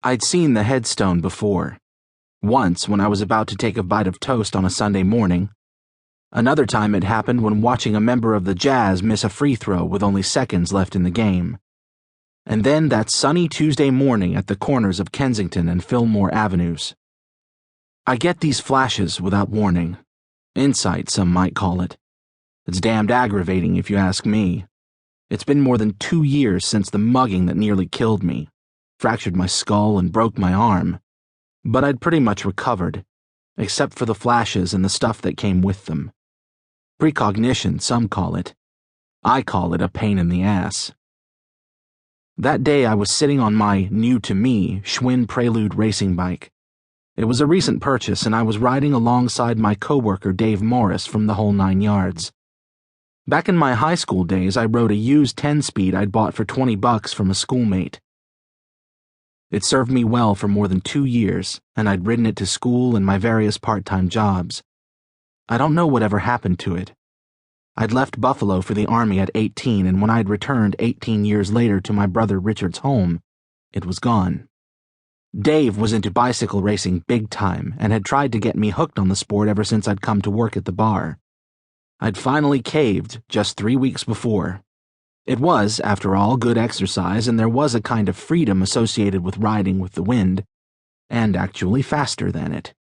I'd seen the headstone before. Once when I was about to take a bite of toast on a Sunday morning. Another time it happened when watching a member of the Jazz miss a free throw with only seconds left in the game. And then that sunny Tuesday morning at the corners of Kensington and Fillmore Avenues. I get these flashes without warning. Insight, some might call it. It's damned aggravating if you ask me. It's been more than 2 years since the mugging that nearly killed me, fractured my skull and broke my arm. But I'd pretty much recovered, except for the flashes and the stuff that came with them. Precognition, some call it. I call it a pain in the ass. That day I was sitting on my, new-to-me, Schwinn Prelude racing bike. It was a recent purchase, and I was riding alongside my coworker Dave Morris from the whole 9 yards. Back in my high school days, I rode a used 10-speed I'd bought for $20 from a schoolmate. It served me well for more than 2 years, and I'd ridden it to school and my various part-time jobs. I don't know whatever happened to it. I'd left Buffalo for the Army at 18, and when I'd returned 18 years later to my brother Richard's home, it was gone. Dave was into bicycle racing big time and had tried to get me hooked on the sport ever since I'd come to work at the bar. I'd finally caved just 3 weeks before. It was, after all, good exercise, and there was a kind of freedom associated with riding with the wind, and actually faster than it.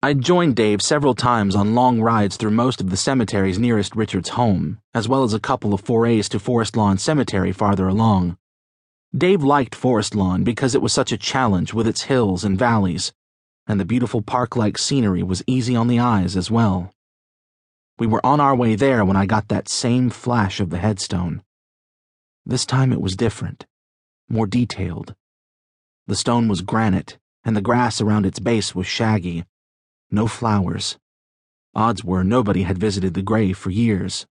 I'd joined Dave several times on long rides through most of the cemeteries nearest Richard's home, as well as a couple of forays to Forest Lawn Cemetery farther along. Dave liked Forest Lawn because it was such a challenge with its hills and valleys, and the beautiful park-like scenery was easy on the eyes as well. We were on our way there when I got that same flash of the headstone. This time it was different, more detailed. The stone was granite, and the grass around its base was shaggy. No flowers. Odds were nobody had visited the grave for years.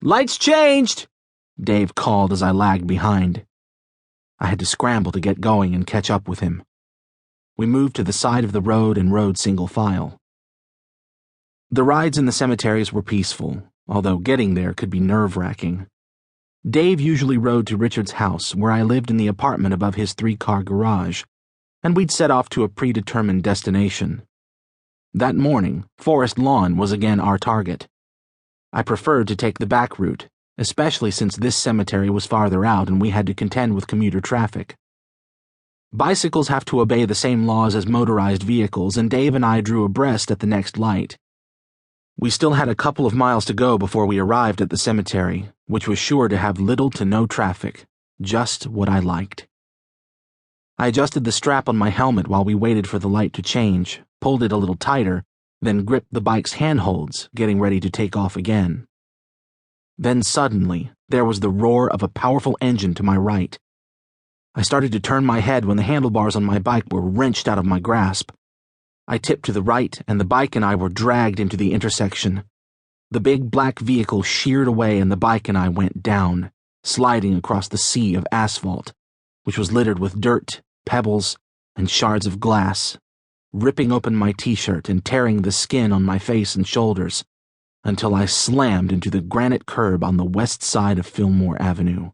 "Lights changed!" Dave called as I lagged behind. I had to scramble to get going and catch up with him. We moved to the side of the road and rode single file. The rides in the cemeteries were peaceful, although getting there could be nerve-wracking. Dave usually rode to Richard's house, where I lived in the apartment above his 3-car garage, and we'd set off to a predetermined destination. That morning, Forest Lawn was again our target. I preferred to take the back route, especially since this cemetery was farther out and we had to contend with commuter traffic. Bicycles have to obey the same laws as motorized vehicles, and Dave and I drew abreast at the next light. We still had a couple of miles to go before we arrived at the cemetery, which was sure to have little to no traffic, just what I liked. I adjusted the strap on my helmet while we waited for the light to change, pulled it a little tighter, then gripped the bike's handholds, getting ready to take off again. Then suddenly, there was the roar of a powerful engine to my right. I started to turn my head when the handlebars on my bike were wrenched out of my grasp. I tipped to the right, and the bike and I were dragged into the intersection. The big black vehicle sheared away, and the bike and I went down, sliding across the sea of asphalt, which was littered with dirt, pebbles, and shards of glass, ripping open my t-shirt and tearing the skin on my face and shoulders, until I slammed into the granite curb on the west side of Fillmore Avenue.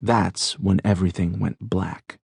That's when everything went black.